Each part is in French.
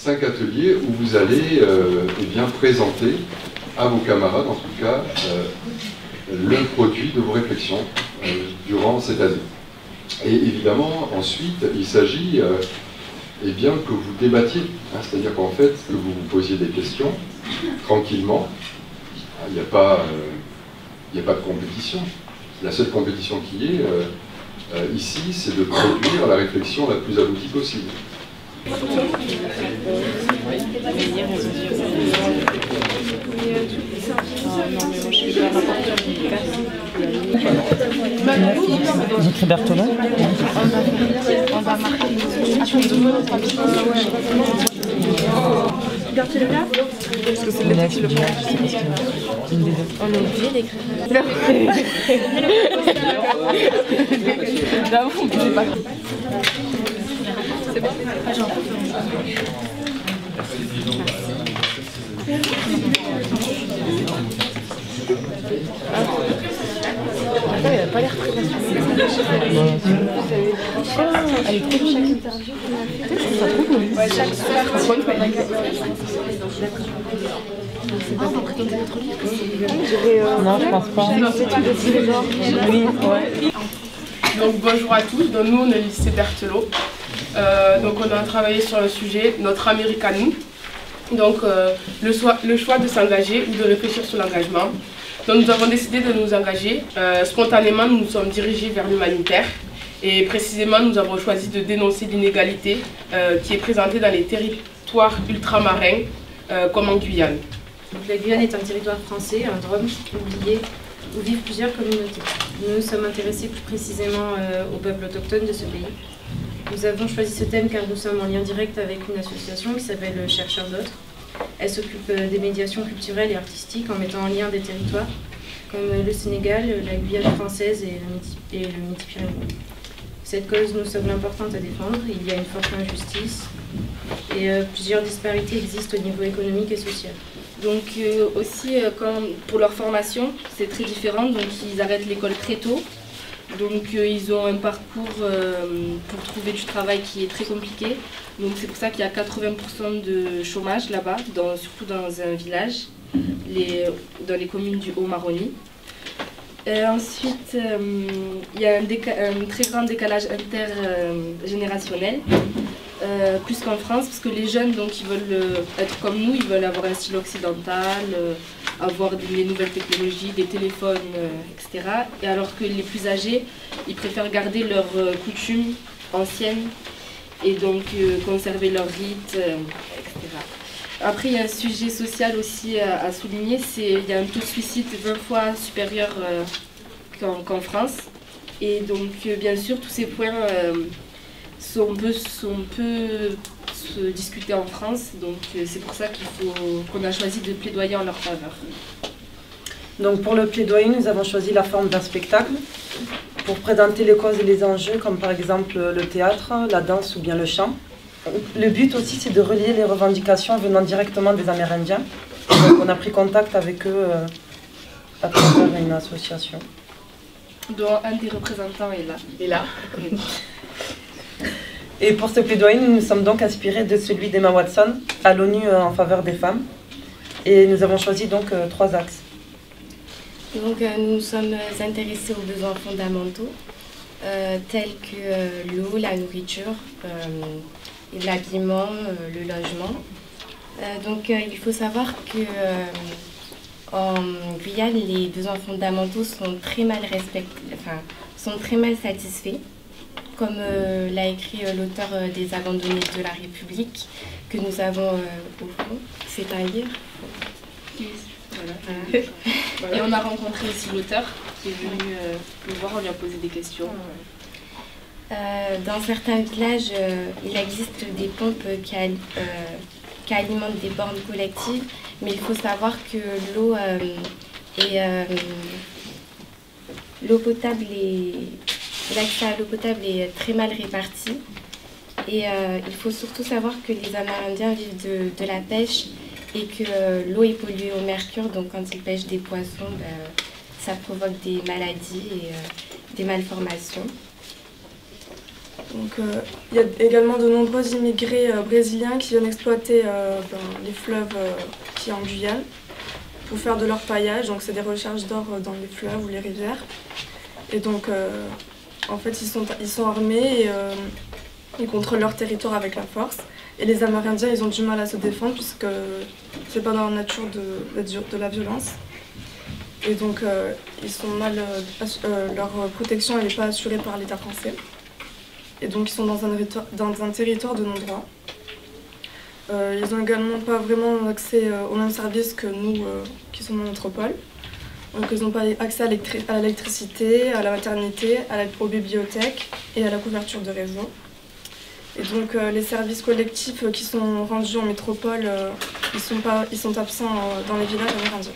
5 ateliers où vous allez eh bien, présenter à vos camarades, en tout cas, le produit de vos réflexions durant cette année. Et évidemment, ensuite, il s'agit eh bien, que vous débattiez, hein, c'est-à-dire qu'en fait, que vous vous posiez des questions tranquillement. Il n'y a pas de compétition. La seule compétition qui est ici, c'est de produire la réflexion la plus aboutie possible. J'écris Berthelot. On va marquer. Berthelot là ? Parce que c'est le là qui le prend. On est obligé d'écrire. J'avoue, c'est pas grave. C'est bon ? Elle n'a pas l'air très bien. Elle est trop chaque interview qu'on a fait. Je trouve ça trop cool. Ouais, chaque soir. On va présenter notre livre. Non, je pense pas. Oui, ouais. Donc bonjour à tous, donc, nous on est le lycée Berthelot. Donc on a travaillé sur le sujet notre Americanum. Donc le choix de s'engager ou de réfléchir sur l'engagement. Donc nous avons décidé de nous engager. Spontanément nous nous sommes dirigés vers l'humanitaire. Et précisément nous avons choisi de dénoncer l'inégalité qui est présentée dans les territoires ultramarins comme en Guyane. Donc, la Guyane est un territoire français, un Drôme oublié, où vivent plusieurs communautés. Nous nous sommes intéressés plus précisément au peuple autochtone de ce pays. Nous avons choisi ce thème car nous sommes en lien direct avec une association qui s'appelle Chercheurs d'autres. Elle s'occupe des médiations culturelles et artistiques en mettant en lien des territoires comme le Sénégal, la Guyane française et le Midi-Pyrénées. Cette cause nous semble importante à défendre. Il y a une forte injustice et plusieurs disparités existent au niveau économique et social. Donc aussi, pour leur formation, c'est très différent. Donc ils arrêtent l'école très tôt. Donc ils ont un parcours pour trouver du travail qui est très compliqué. Donc c'est pour ça qu'il y a 80% de chômage là-bas, surtout dans un village, dans les communes du Haut-Maroni. Ensuite, il y a un très grand décalage intergénérationnel. Plus qu'en France, parce que les jeunes, donc, ils veulent être comme nous, ils veulent avoir un style occidental, avoir les nouvelles technologies, des téléphones, etc. Et alors que les plus âgés, ils préfèrent garder leurs coutumes anciennes et donc conserver leurs rites, etc. Après, il y a un sujet social aussi à souligner, il y a un taux de suicide 20 fois supérieur qu'en France. Et donc, bien sûr, tous ces points on peut se discuter en France, donc c'est pour ça qu'on a choisi de plaidoyer en leur faveur. Donc pour le plaidoyer, nous avons choisi la forme d'un spectacle pour présenter les causes et les enjeux, comme par exemple le théâtre, la danse ou bien le chant. Le but aussi, c'est de relier les revendications venant directement des Amérindiens. Donc on a pris contact avec eux à travers une association. Dont un des représentants est là. Et pour ce plaidoyer, nous nous sommes donc inspirés de celui d'Emma Watson à l'ONU en faveur des femmes. Et nous avons choisi donc 3 axes. Donc nous nous sommes intéressés aux besoins fondamentaux, tels que l'eau, la nourriture, l'habillement, le logement. Donc il faut savoir que en Guyane, les besoins fondamentaux sont très mal satisfaits. Comme l'a écrit l'auteur des Abandonnés de la République, que nous avons au fond. C'est un livre. Voilà. Et on a rencontré aussi l'auteur qui est venu nous voir, on lui a posé des questions. Dans certains villages, il existe des pompes qui alimentent des bornes collectives, mais il faut savoir que l'eau potable l'accès à l'eau potable est très mal réparti. Et il faut surtout savoir que les Amérindiens vivent de la pêche et que l'eau est polluée au mercure. Donc quand ils pêchent des poissons, ça provoque des maladies et des malformations. Donc, il y a également de nombreux immigrés brésiliens qui viennent exploiter les fleuves qui en Guyane pour faire de l'orpaillage. Donc c'est des recherches d'or dans les fleuves ou les rivières. Et donc en fait ils sont armés et ils contrôlent leur territoire avec la force. Et les Amérindiens ils ont du mal à se défendre puisque c'est pas dans la nature de la violence. Et donc ils sont mal, leur protection n'est pas assurée par l'État français. Et donc ils sont dans un territoire de non-droit. Ils n'ont également pas vraiment accès aux mêmes services que nous qui sommes en métropole. Donc ils n'ont pas accès à l'électricité, à la maternité, aux bibliothèques et à la couverture de réseau. Et donc les services collectifs qui sont rendus en métropole, ils sont absents dans les villages amérindiens.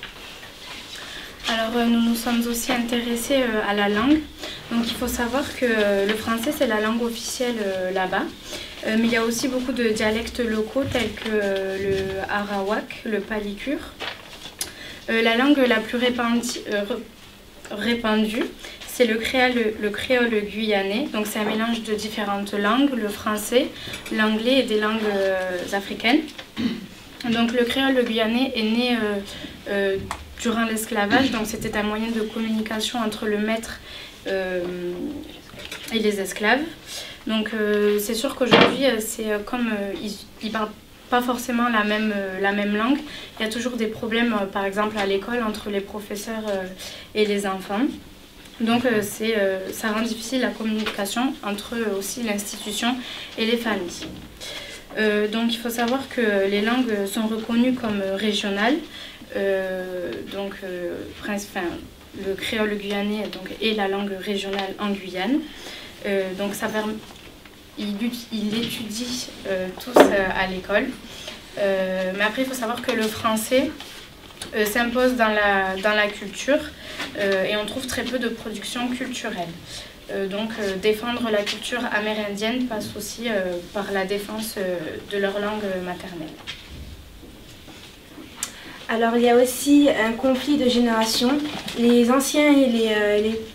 Alors nous nous sommes aussi intéressés à la langue. Donc il faut savoir que le français c'est la langue officielle là-bas. Mais il y a aussi beaucoup de dialectes locaux tels que le arawak, le palicure. La langue la plus répandue, c'est le créole guyanais. Donc c'est un mélange de différentes langues, le français, l'anglais et des langues africaines. Donc le créole guyanais est né durant l'esclavage, donc c'était un moyen de communication entre le maître et les esclaves. Donc c'est sûr qu'aujourd'hui, c'est comme ils parlent pas forcément la même langue. Il y a toujours des problèmes, par exemple à l'école, entre les professeurs et les enfants. Donc ça rend difficile la communication entre aussi l'institution et les familles. Donc il faut savoir que les langues sont reconnues comme régionales. Le créole guyanais est la langue régionale en Guyane. Donc ça permet, ils l'étudient tous à l'école. Mais après, il faut savoir que le français s'impose dans la culture et on trouve très peu de production culturelle. Donc défendre la culture amérindienne passe aussi par la défense de leur langue maternelle. Alors il y a aussi un conflit de génération. Les anciens et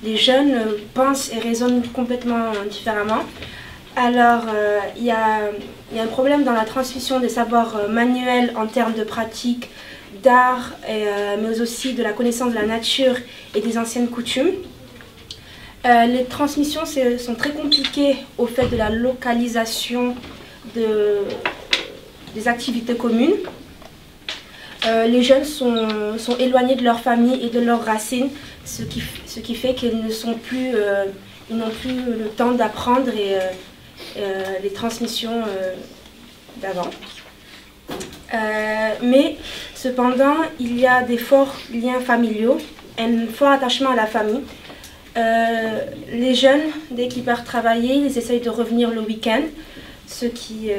les jeunes pensent et raisonnent complètement différemment. Alors il y a un problème dans la transmission des savoirs manuels en termes de pratique, d'art, mais aussi de la connaissance de la nature et des anciennes coutumes. Les transmissions sont très compliquées au fait de la localisation des activités communes. Les jeunes sont éloignés de leur famille et de leurs racines, ce qui fait qu'ils n'ont plus le temps d'apprendre les transmissions d'avant. Mais cependant, il y a des forts liens familiaux, un fort attachement à la famille. Les jeunes, dès qu'ils partent travailler, ils essayent de revenir le week-end, ce qui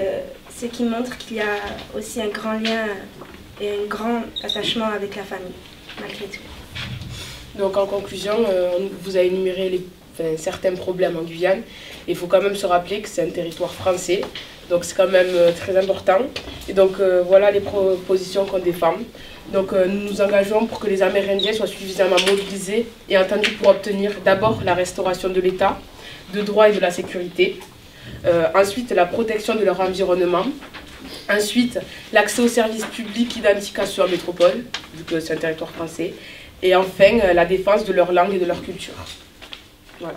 montre qu'il y a aussi un grand lien et un grand attachement avec la famille, malgré tout. Donc en conclusion, vous avez énuméré certains problèmes en Guyane. Il faut quand même se rappeler que c'est un territoire français, donc c'est quand même très important. Et donc voilà les propositions qu'on défend. Donc nous nous engageons pour que les Amérindiens soient suffisamment mobilisés et entendus pour obtenir d'abord la restauration de l'État, de droit et de la sécurité. Ensuite, la protection de leur environnement. Ensuite, l'accès aux services publics identiques à ceux en métropole, vu que c'est un territoire français. Et enfin, la défense de leur langue et de leur culture. Voilà.